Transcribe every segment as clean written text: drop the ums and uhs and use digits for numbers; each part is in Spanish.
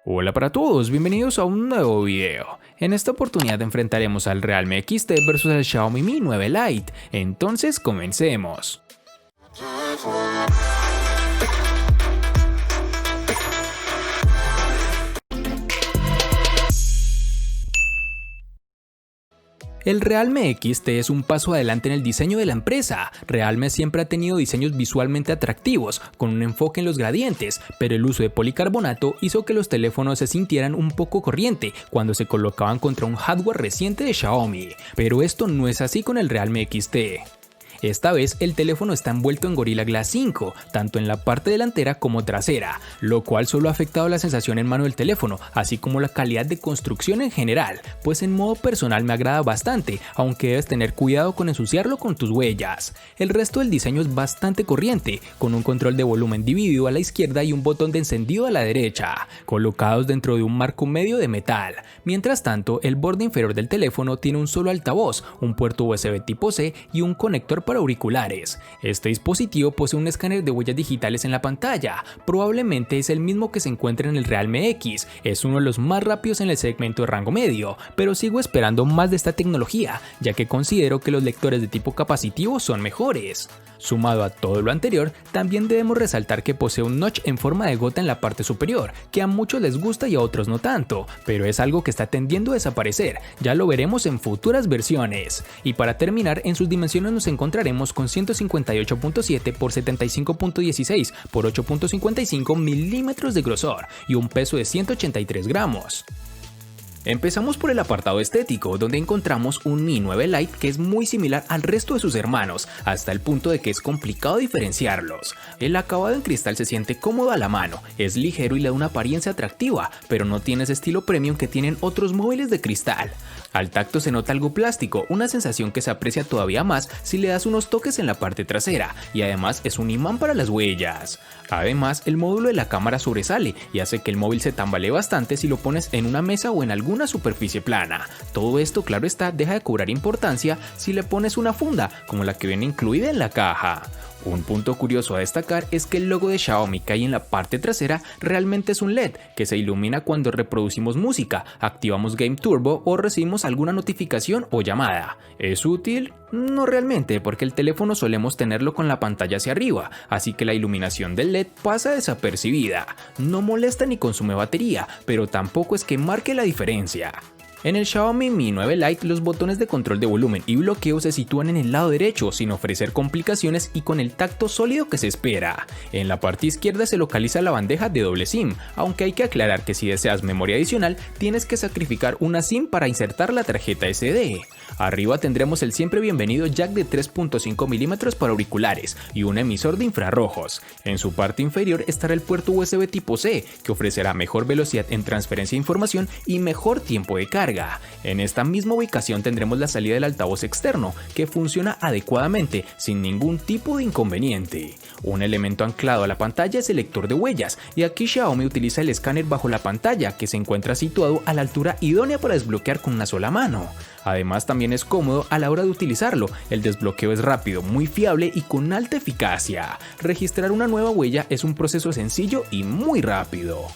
Hola para todos, bienvenidos a un nuevo video. En esta oportunidad enfrentaremos al Realme XT versus el Xiaomi Mi 9 Lite, entonces comencemos. El Realme XT es un paso adelante en el diseño de la empresa. Realme siempre ha tenido diseños visualmente atractivos, con un enfoque en los gradientes, pero el uso de policarbonato hizo que los teléfonos se sintieran un poco corriente cuando se colocaban contra un hardware reciente de Xiaomi. Pero esto no es así con el Realme XT. Esta vez el teléfono está envuelto en Gorilla Glass 5, tanto en la parte delantera como trasera, lo cual solo ha afectado la sensación en mano del teléfono, así como la calidad de construcción en general, pues en modo personal me agrada bastante, aunque debes tener cuidado con ensuciarlo con tus huellas. El resto del diseño es bastante corriente, con un control de volumen dividido a la izquierda y un botón de encendido a la derecha, colocados dentro de un marco medio de metal. Mientras tanto, el borde inferior del teléfono tiene un solo altavoz, un puerto USB tipo C y un conector para auriculares. Este dispositivo posee un escáner de huellas digitales en la pantalla, probablemente es el mismo que se encuentra en el Realme X, es uno de los más rápidos en el segmento de rango medio, pero sigo esperando más de esta tecnología, ya que considero que los lectores de tipo capacitivo son mejores. Sumado a todo lo anterior, también debemos resaltar que posee un notch en forma de gota en la parte superior, que a muchos les gusta y a otros no tanto, pero es algo que está tendiendo a desaparecer, ya lo veremos en futuras versiones. Y para terminar, en sus dimensiones nos encontraremos con 158.7 por 75.16 por 8.55 milímetros de grosor y un peso de 183 gramos. Empezamos por el apartado estético, donde encontramos un Mi 9 Lite que es muy similar al resto de sus hermanos, hasta el punto de que es complicado diferenciarlos. El acabado en cristal se siente cómodo a la mano, es ligero y le da una apariencia atractiva, pero no tiene ese estilo premium que tienen otros móviles de cristal. Al tacto se nota algo plástico, una sensación que se aprecia todavía más si le das unos toques en la parte trasera, y además es un imán para las huellas. Además, el módulo de la cámara sobresale y hace que el móvil se tambalee bastante si lo pones en una mesa o en alguna superficie plana. Todo esto, claro está, deja de cobrar importancia si le pones una funda, como la que viene incluida en la caja. Un punto curioso a destacar es que el logo de Xiaomi que hay en la parte trasera realmente es un LED que se ilumina cuando reproducimos música, activamos Game Turbo o recibimos alguna notificación o llamada. ¿Es útil? No realmente, porque el teléfono solemos tenerlo con la pantalla hacia arriba, así que la iluminación del LED pasa desapercibida. No molesta ni consume batería, pero tampoco es que marque la diferencia. En el Xiaomi Mi 9 Lite los botones de control de volumen y bloqueo se sitúan en el lado derecho sin ofrecer complicaciones y con el tacto sólido que se espera. En la parte izquierda se localiza la bandeja de doble SIM, aunque hay que aclarar que si deseas memoria adicional tienes que sacrificar una SIM para insertar la tarjeta SD. Arriba tendremos el siempre bienvenido jack de 3.5 mm para auriculares y un emisor de infrarrojos. En su parte inferior estará el puerto USB tipo C, que ofrecerá mejor velocidad en transferencia de información y mejor tiempo de carga. En esta misma ubicación tendremos la salida del altavoz externo, que funciona adecuadamente, sin ningún tipo de inconveniente. Un elemento anclado a la pantalla es el lector de huellas, y aquí Xiaomi utiliza el escáner bajo la pantalla, que se encuentra situado a la altura idónea para desbloquear con una sola mano. Además, también es cómodo a la hora de utilizarlo, el desbloqueo es rápido, muy fiable y con alta eficacia. Registrar una nueva huella es un proceso sencillo y muy rápido.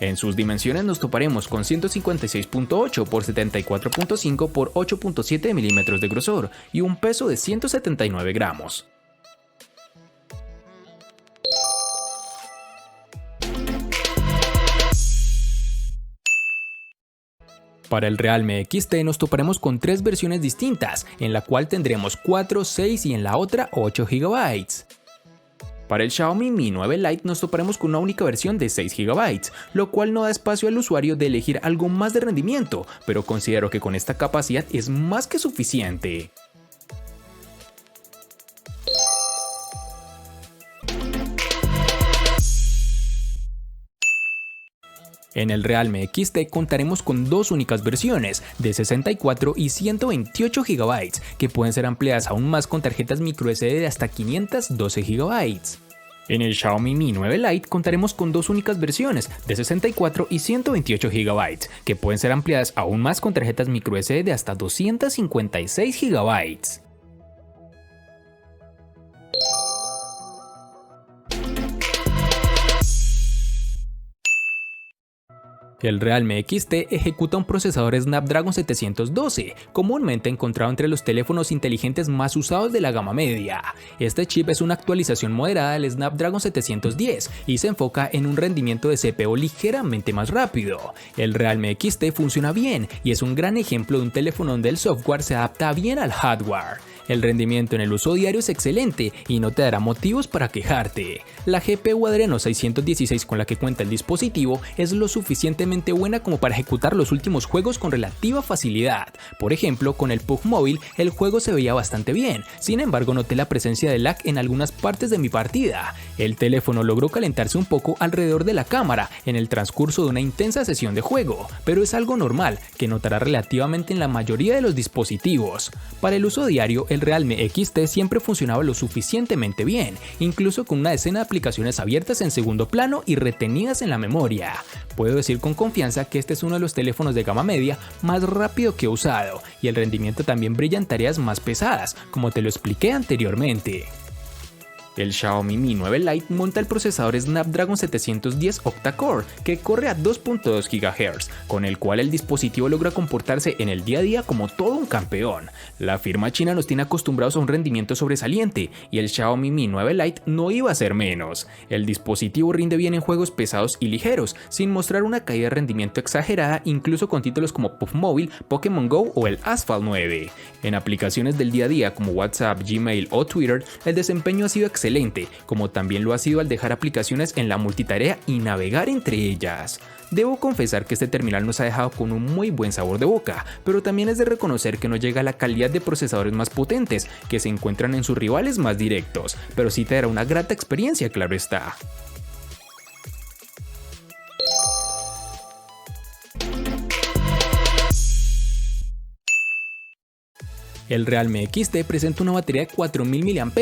En sus dimensiones nos toparemos con 156.8 por 74.5 por 8.7 milímetros de grosor y un peso de 179 gramos. Para el Realme XT nos toparemos con tres versiones distintas, en la cual tendremos 4, 6 y en la otra 8 GB. Para el Xiaomi Mi 9 Lite nos toparemos con una única versión de 6 GB, lo cual no da espacio al usuario de elegir algo más de rendimiento, pero considero que con esta capacidad es más que suficiente. En el Realme XT contaremos con dos únicas versiones, de 64 y 128 GB, que pueden ser ampliadas aún más con tarjetas microSD de hasta 512 GB. En el Xiaomi Mi 9 Lite contaremos con dos únicas versiones, de 64 y 128 GB, que pueden ser ampliadas aún más con tarjetas microSD de hasta 256 GB. El Realme XT ejecuta un procesador Snapdragon 712, comúnmente encontrado entre los teléfonos inteligentes más usados de la gama media. Este chip es una actualización moderada del Snapdragon 710 y se enfoca en un rendimiento de CPU ligeramente más rápido. El Realme XT funciona bien y es un gran ejemplo de un teléfono donde el software se adapta bien al hardware. El rendimiento en el uso diario es excelente y no te dará motivos para quejarte. La GPU Adreno 616 con la que cuenta el dispositivo es lo suficientemente buena como para ejecutar los últimos juegos con relativa facilidad. Por ejemplo, con el PUBG Mobile el juego se veía bastante bien, sin embargo noté la presencia de lag en algunas partes de mi partida. El teléfono logró calentarse un poco alrededor de la cámara en el transcurso de una intensa sesión de juego, pero es algo normal que notará relativamente en la mayoría de los dispositivos. Para el uso diario, el Realme XT siempre funcionaba lo suficientemente bien, incluso con una decena de aplicaciones abiertas en segundo plano y retenidas en la memoria. Puedo decir con confianza que este es uno de los teléfonos de gama media más rápido que he usado, y el rendimiento también brilla en tareas más pesadas, como te lo expliqué anteriormente. El Xiaomi Mi 9 Lite monta el procesador Snapdragon 710 octa-core que corre a 2.2 GHz, con el cual el dispositivo logra comportarse en el día a día como todo un campeón. La firma china nos tiene acostumbrados a un rendimiento sobresaliente y el Xiaomi Mi 9 Lite no iba a ser menos. El dispositivo rinde bien en juegos pesados y ligeros, sin mostrar una caída de rendimiento exagerada incluso con títulos como PUBG Mobile, Pokémon Go o el Asphalt 9. En aplicaciones del día a día como WhatsApp, Gmail o Twitter, el desempeño ha sido excelente, como también lo ha sido al dejar aplicaciones en la multitarea y navegar entre ellas. Debo confesar que este terminal nos ha dejado con un muy buen sabor de boca, pero también es de reconocer que no llega a la calidad de procesadores más potentes que se encuentran en sus rivales más directos, pero sí te dará una grata experiencia, claro está. El Realme XT presenta una batería de 4000 mAh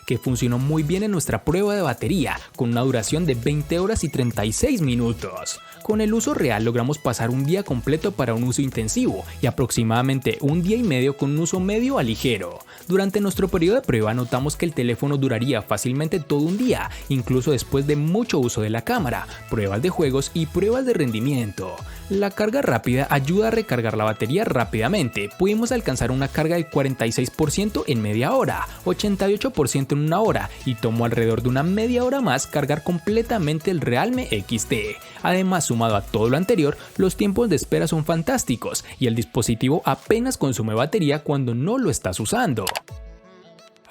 que funcionó muy bien en nuestra prueba de batería, con una duración de 20 horas y 36 minutos. Con el uso real logramos pasar un día completo para un uso intensivo y aproximadamente un día y medio con un uso medio a ligero. Durante nuestro periodo de prueba notamos que el teléfono duraría fácilmente todo un día, incluso después de mucho uso de la cámara, pruebas de juegos y pruebas de rendimiento. La carga rápida ayuda a recargar la batería rápidamente. Pudimos alcanzar una carga del 46% en media hora, 88% en una hora y tomó alrededor de una media hora más cargar completamente el Realme XT. Además, sumado a todo lo anterior, los tiempos de espera son fantásticos y el dispositivo apenas consume batería cuando no lo estás usando.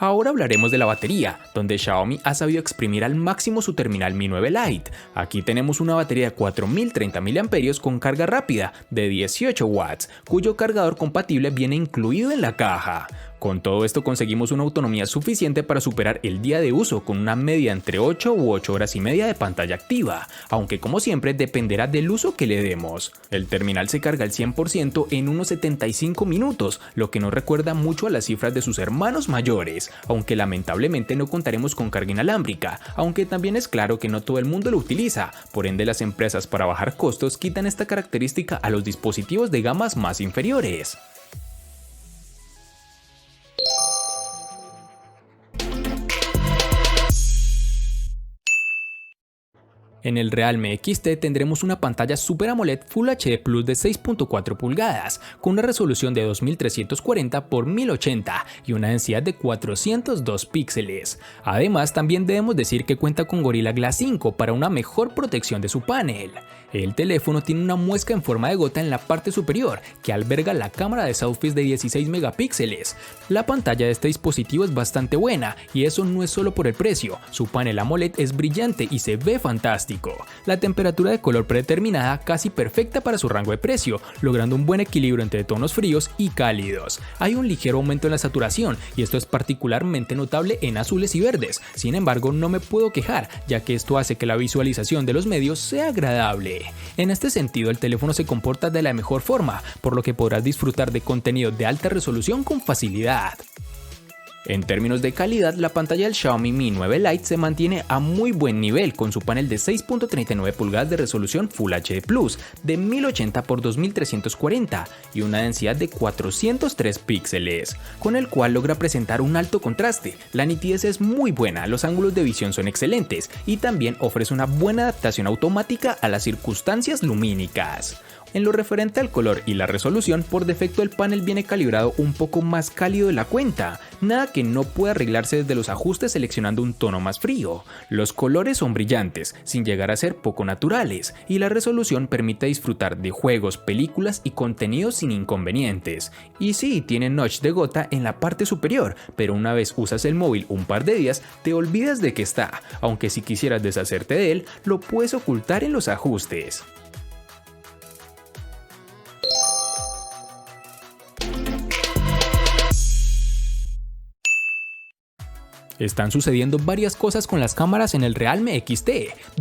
Ahora hablaremos de la batería, donde Xiaomi ha sabido exprimir al máximo su terminal Mi 9 Lite. Aquí tenemos una batería de 4030 mAh con carga rápida de 18 watts, cuyo cargador compatible viene incluido en la caja. Con todo esto conseguimos una autonomía suficiente para superar el día de uso con una media entre 8 u 8 horas y media de pantalla activa, aunque como siempre dependerá del uso que le demos. El terminal se carga al 100% en unos 75 minutos, lo que nos recuerda mucho a las cifras de sus hermanos mayores, aunque lamentablemente no contaremos con carga inalámbrica, aunque también es claro que no todo el mundo lo utiliza, por ende las empresas para bajar costos quitan esta característica a los dispositivos de gamas más inferiores. En el Realme XT tendremos una pantalla Super AMOLED Full HD Plus de 6.4 pulgadas, con una resolución de 2340 x 1080 y una densidad de 402 píxeles. Además, también debemos decir que cuenta con Gorilla Glass 5 para una mejor protección de su panel. El teléfono tiene una muesca en forma de gota en la parte superior que alberga la cámara de selfies de 16 megapíxeles. La pantalla de este dispositivo es bastante buena y eso no es solo por el precio, su panel AMOLED es brillante y se ve fantástico. La temperatura de color predeterminada casi perfecta para su rango de precio, logrando un buen equilibrio entre tonos fríos y cálidos. Hay un ligero aumento en la saturación y esto es particularmente notable en azules y verdes, sin embargo no me puedo quejar ya que esto hace que la visualización de los medios sea agradable. En este sentido el teléfono se comporta de la mejor forma, por lo que podrás disfrutar de contenido de alta resolución con facilidad. En términos de calidad, la pantalla del Xiaomi Mi 9 Lite se mantiene a muy buen nivel con su panel de 6.39 pulgadas de resolución Full HD Plus de 1080 x 2340 y una densidad de 403 píxeles, con el cual logra presentar un alto contraste. La nitidez es muy buena, los ángulos de visión son excelentes y también ofrece una buena adaptación automática a las circunstancias lumínicas. En lo referente al color y la resolución, por defecto el panel viene calibrado un poco más cálido de la cuenta, nada que no pueda arreglarse desde los ajustes seleccionando un tono más frío. Los colores son brillantes, sin llegar a ser poco naturales, y la resolución permite disfrutar de juegos, películas y contenidos sin inconvenientes. Y sí, tiene notch de gota en la parte superior, pero una vez usas el móvil un par de días, te olvidas de que está, aunque si quisieras deshacerte de él, lo puedes ocultar en los ajustes. Están sucediendo varias cosas con las cámaras en el Realme XT.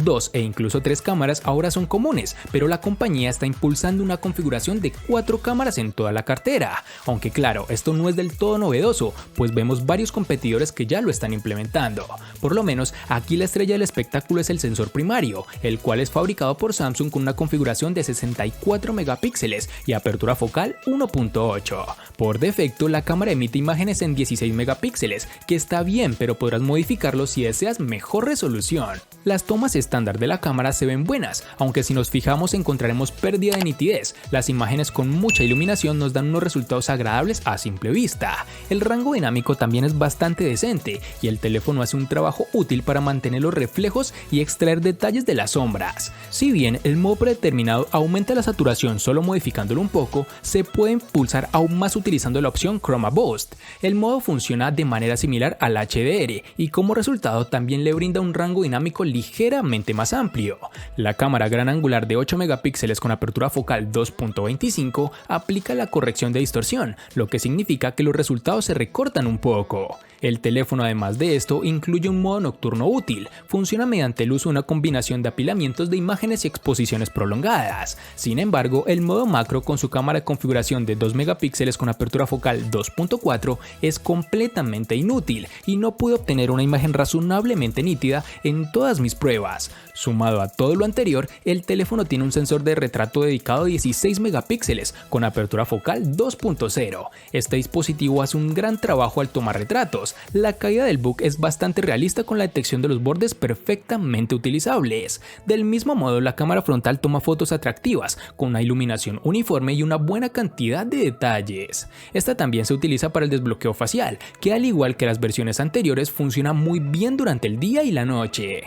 2 e incluso 3 cámaras ahora son comunes, pero la compañía está impulsando una configuración de 4 cámaras en toda la cartera. Aunque claro, esto no es del todo novedoso, pues vemos varios competidores que ya lo están implementando. Por lo menos, aquí la estrella del espectáculo es el sensor primario, el cual es fabricado por Samsung con una configuración de 64 megapíxeles y apertura focal 1.8. Por defecto, la cámara emite imágenes en 16 megapíxeles, que está bien, pero podrás modificarlo si deseas mejor resolución. Las tomas estándar de la cámara se ven buenas, aunque si nos fijamos encontraremos pérdida de nitidez. Las imágenes con mucha iluminación nos dan unos resultados agradables a simple vista. El rango dinámico también es bastante decente y el teléfono hace un trabajo útil para mantener los reflejos y extraer detalles de las sombras. Si bien el modo predeterminado aumenta la saturación solo modificándolo un poco, se puede impulsar aún más utilizando la opción Chroma Boost. El modo funciona de manera similar al HDR y como resultado también le brinda un rango dinámico ligeramente más amplio. La cámara gran angular de 8 megapíxeles con apertura focal 2.25 aplica la corrección de distorsión, lo que significa que los resultados se recortan un poco. El teléfono además de esto incluye un modo nocturno útil, funciona mediante el uso de una combinación de apilamientos de imágenes y exposiciones prolongadas. Sin embargo, el modo macro con su cámara de configuración de 2 megapíxeles con apertura focal 2.4 es completamente inútil y no pude obtener una imagen razonablemente nítida en todas mis pruebas. Sumado a todo lo anterior, el teléfono tiene un sensor de retrato dedicado de 16 megapíxeles con apertura focal 2.0. Este dispositivo hace un gran trabajo al tomar retratos. La caída del book es bastante realista con la detección de los bordes perfectamente utilizables. Del mismo modo, la cámara frontal toma fotos atractivas, con una iluminación uniforme y una buena cantidad de detalles. Esta también se utiliza para el desbloqueo facial, que al igual que las versiones anteriores funciona muy bien durante el día y la noche.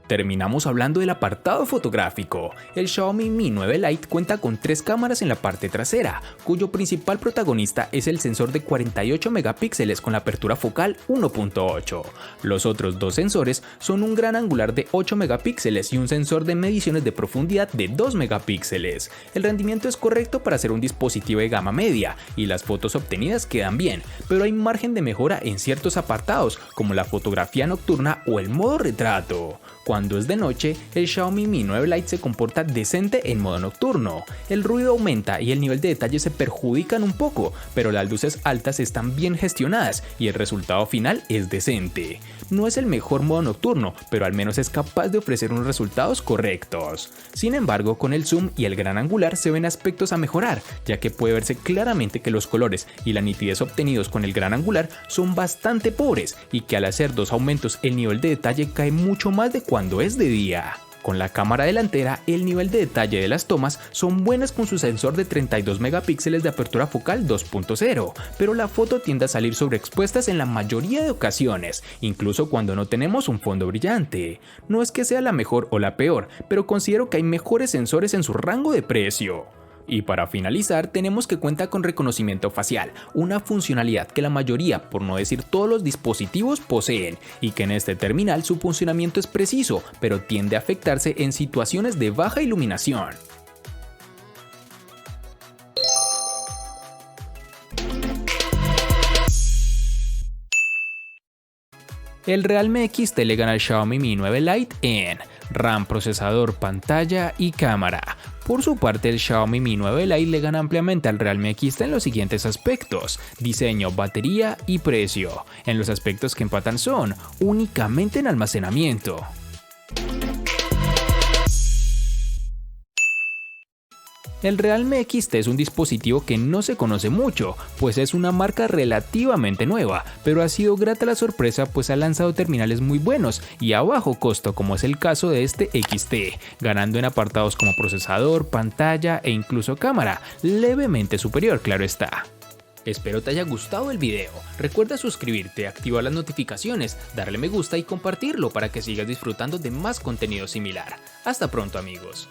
Terminamos hablando del apartado fotográfico. El Xiaomi Mi 9 Lite cuenta con 3 cámaras en la parte trasera, cuyo principal protagonista es el sensor de 48 megapíxeles con la apertura focal 1.8. Los otros 2 sensores son un gran angular de 8 megapíxeles y un sensor de mediciones de profundidad de 2 megapíxeles. El rendimiento es correcto para ser un dispositivo de gama media y las fotos obtenidas quedan bien, pero hay margen de mejora en ciertos apartados como la fotografía nocturna o el modo retrato. Cuando es de noche, el Xiaomi Mi 9 Lite se comporta decente en modo nocturno. El ruido aumenta y el nivel de detalle se perjudican un poco, pero las luces altas están bien gestionadas y el resultado final es decente. No es el mejor modo nocturno, pero al menos es capaz de ofrecer unos resultados correctos. Sin embargo, con el zoom y el gran angular se ven aspectos a mejorar, ya que puede verse claramente que los colores y la nitidez obtenidos con el gran angular son bastante pobres y que al hacer 2 aumentos el nivel de detalle cae mucho más de cuando es de día. Con la cámara delantera, el nivel de detalle de las tomas son buenas con su sensor de 32 megapíxeles de apertura focal 2.0, pero la foto tiende a salir sobreexpuestas en la mayoría de ocasiones, incluso cuando no tenemos un fondo brillante. No es que sea la mejor o la peor, pero considero que hay mejores sensores en su rango de precio. Y para finalizar, tenemos que cuenta con reconocimiento facial, una funcionalidad que la mayoría, por no decir todos los dispositivos poseen, y que en este terminal su funcionamiento es preciso, pero tiende a afectarse en situaciones de baja iluminación. El Realme XT le gana al Xiaomi Mi 9 Lite en RAM, procesador, pantalla y cámara. Por su parte, el Xiaomi Mi 9 Lite le gana ampliamente al Realme XT en los siguientes aspectos: diseño, batería y precio. En los aspectos que empatan son únicamente en almacenamiento. El Realme XT es un dispositivo que no se conoce mucho, pues es una marca relativamente nueva, pero ha sido grata la sorpresa pues ha lanzado terminales muy buenos y a bajo costo, como es el caso de este XT, ganando en apartados como procesador, pantalla e incluso cámara, levemente superior, claro está. Espero te haya gustado el video. Recuerda suscribirte, activar las notificaciones, darle me gusta y compartirlo para que sigas disfrutando de más contenido similar. Hasta pronto, amigos.